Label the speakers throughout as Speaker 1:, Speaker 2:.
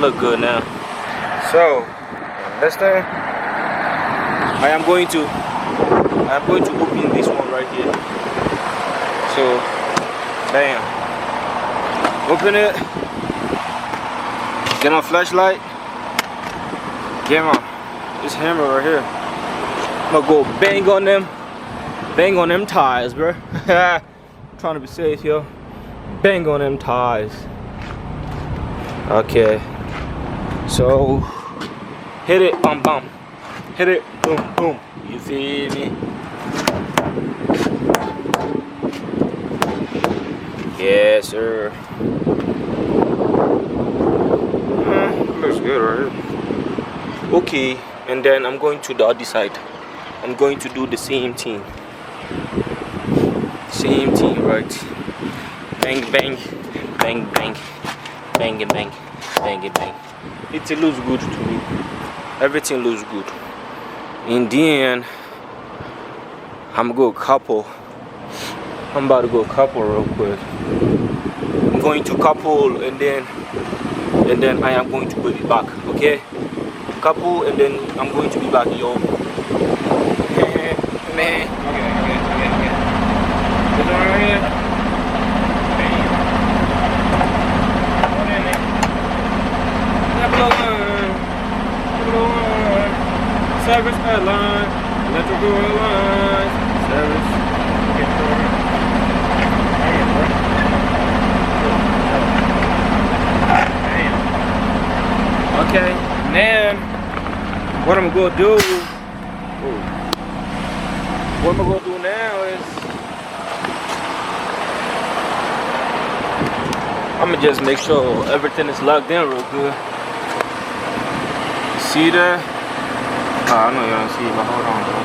Speaker 1: look good now. So next thing, I am going to open this one right here. So bam, open it, get on flashlight, get on this hammer right here. I'm gonna go bang on them tires, bro. Trying to be safe, yo. Bang on them tires. Okay, so hit it, bum bum, hit it, boom boom. You feel me? Yes, sir. Looks good right here. Okay, and then I'm going to the other side. I'm going to do the same thing. Same thing, right? Bang bang, bang bang, bang and bang, bang and bang. It looks good to me. Everything looks good. And then I'm gonna go couple. I'm about to go couple real quick. I'm going to couple and then I am going to put it back. Okay? Couple and then I'm going to be back, yo. Man. Okay. This one right here. Service airline, electrical airlines, service. Okay, now what I'm gonna do? What I'm gonna do now is I'm gonna just make sure everything is locked in real good. See that? I know you don't see it, but hold on, bro.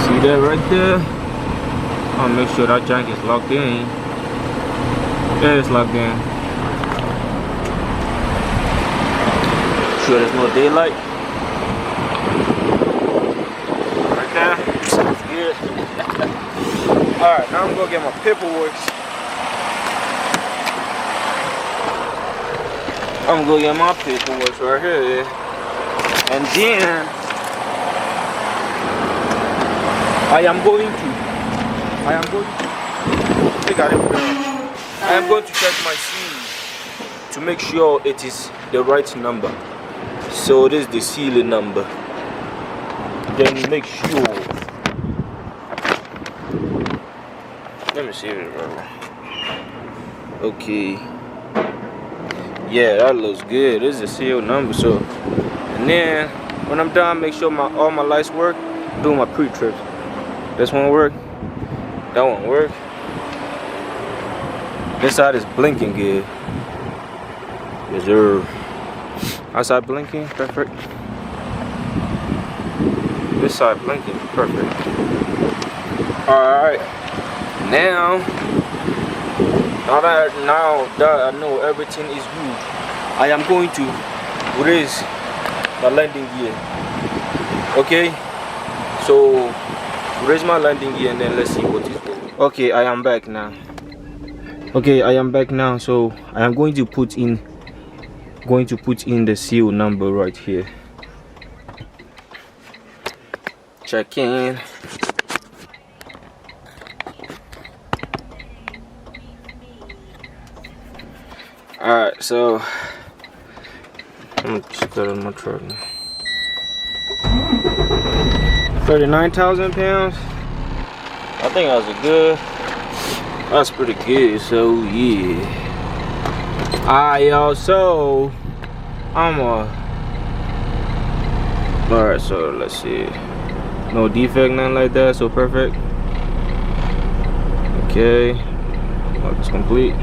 Speaker 1: See that right there? I'll make sure that jank is locked in. Yeah, it's locked in. Sure there's no daylight. Right there. That's good. Alright, now I'm gonna get my paperwork. I'm gonna get my paperwork right here. And then I am going to check my seal to make sure it is the right number. So this is the seal number. Then make sure. Let me see it, bro. Okay. Yeah, that looks good. This is the seal number. So, and then when I'm done, make sure all my lights work. Do my pre-trips. This one work. That one work. This side is blinking good. Yes, sir. Outside blinking, perfect. This side blinking, perfect. Alright. Now that I know everything is good, I am going to raise my landing gear. Okay? So raise my landing gear and then let's see what is going. Okay, I am back now. So I am going to put in the seal number right here. Check in. Alright, so I'm gonna check that on my truck now. 39,000 pounds. I think that's pretty good. So yeah. Alright, y'all, so alright, so let's see. No defect, nothing like that, so perfect. Okay. Lock is complete.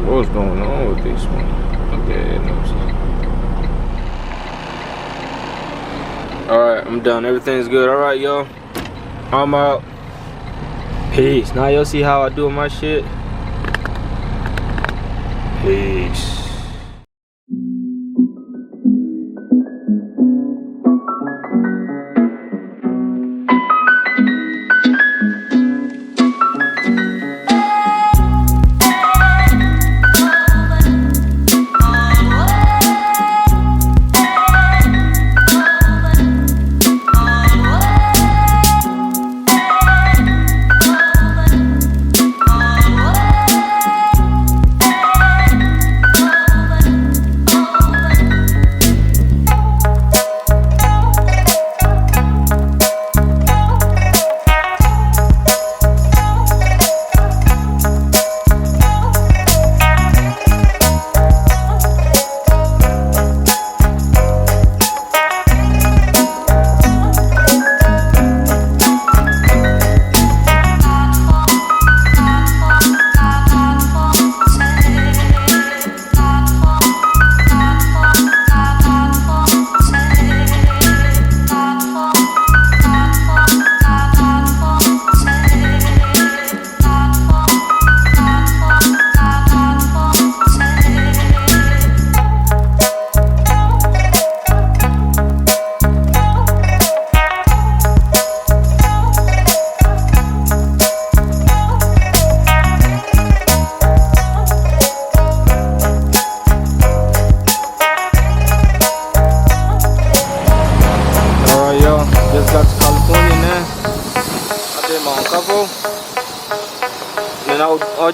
Speaker 1: What's going on with this one? Okay, no. Alright, I'm done. Everything's good. Alright, y'all. I'm out. Peace. Now y'all see how I do my shit. Peace.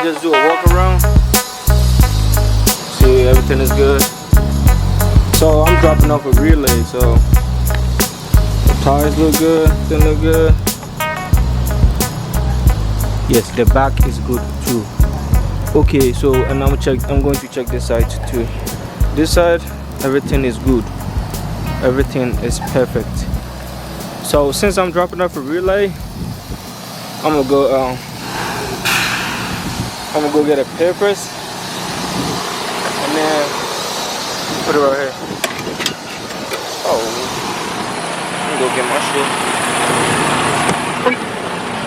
Speaker 1: just do a walk around. See, everything is good. So I'm dropping off a relay, so the tires look good, everything look good. Yes, the back is good too. Okay, so and I'm going to check this side too. This side, everything is good. Everything is perfect. So since I'm dropping off a relay, I'm gonna go get a papers and then put it right here. Oh, I'm gonna go get my shit.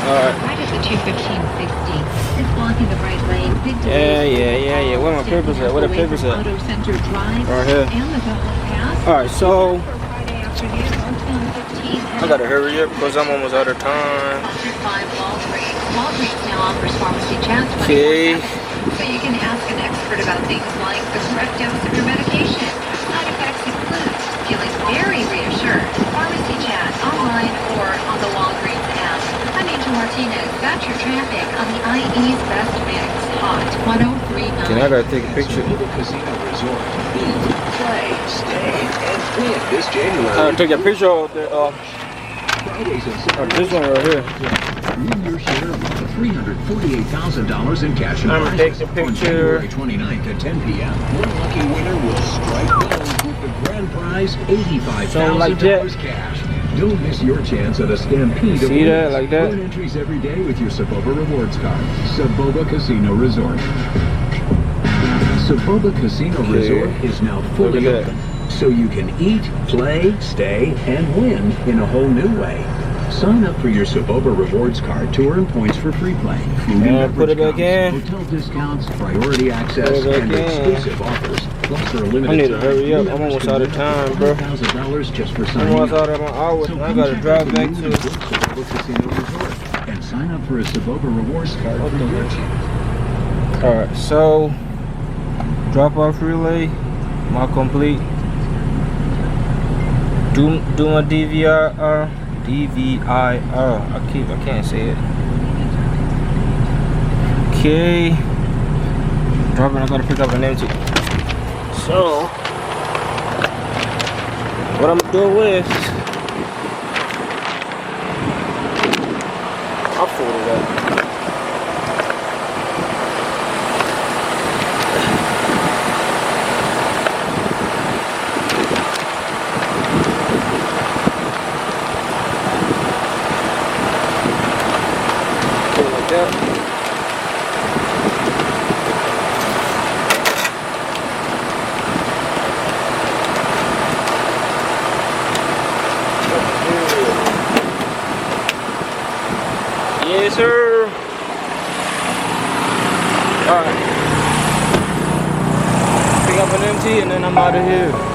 Speaker 1: Alright.
Speaker 2: Right at the 21560. It's blocking the right lane.
Speaker 1: Yeah. Where my papers at? Where the papers at?
Speaker 2: Auto Center Drive
Speaker 1: Right here.
Speaker 2: and the Belmont Pass.
Speaker 1: Alright, so
Speaker 2: Friday afternoon, northbound 15.
Speaker 1: I gotta hurry up because I'm almost out of time.
Speaker 2: Walgreens now offers pharmacy chats 24/7.
Speaker 1: Okay.
Speaker 2: So you can ask an expert about things like the correct dose of your medication. Side effects include feeling very reassured. Pharmacy chat online or on the Walgreens app. I'm Angel Martinez. That's your traffic on the IE's Best Mix Hot 1039.
Speaker 1: Okay, I gotta take a picture.
Speaker 3: Casino Resort. Eat, play, stay, and win this January.
Speaker 1: I gotta take a picture of the
Speaker 3: Fridays and
Speaker 1: this one right here.
Speaker 3: Win your share of up to $348,000 in cash and
Speaker 1: I'm gonna take
Speaker 3: prizes.
Speaker 1: the
Speaker 3: On
Speaker 1: picture.
Speaker 3: January 29th at 10 p.m. One lucky winner will strike gold with the grand prize $85,000
Speaker 1: So like that.
Speaker 3: cash. Don't miss your chance at a stampede of
Speaker 1: See that?
Speaker 3: winners.
Speaker 1: Like that?
Speaker 3: Earn entries every day with your Saboba Rewards card. Saboba Casino Resort. Saboba Casino Resort is now fully
Speaker 1: Look at that.
Speaker 3: open, so you can eat, play, stay, and win in a whole new way. Sign up for your Saboba Rewards card to earn points for free play.
Speaker 1: And put it back in.
Speaker 3: Hotel discounts, priority access,
Speaker 1: Put it back
Speaker 3: and
Speaker 1: in.
Speaker 3: exclusive offers. Plus, for a limited
Speaker 1: I need to
Speaker 3: time,
Speaker 1: hurry up.
Speaker 3: new
Speaker 1: I'm
Speaker 3: members
Speaker 1: almost
Speaker 3: can
Speaker 1: out of
Speaker 3: win
Speaker 1: time, bro.
Speaker 3: $100,000 just for
Speaker 1: I'm
Speaker 3: signing
Speaker 1: almost
Speaker 3: up.
Speaker 1: out of my hours
Speaker 3: So
Speaker 1: and I
Speaker 3: come
Speaker 1: gotta
Speaker 3: check
Speaker 1: drive
Speaker 3: out the
Speaker 1: back
Speaker 3: new
Speaker 1: to.
Speaker 3: Saboba Casino Resort and sign up for a Saboba Rewards card for your chance.
Speaker 1: Alright, so drop off relay, my complete. Do my DVIR. I can't say it. Okay. Dropping, I gotta pick up an empty. So what I'm gonna do is I'll fold it up. Yes, sir. Alright. Pick up an empty and then I'm out of here.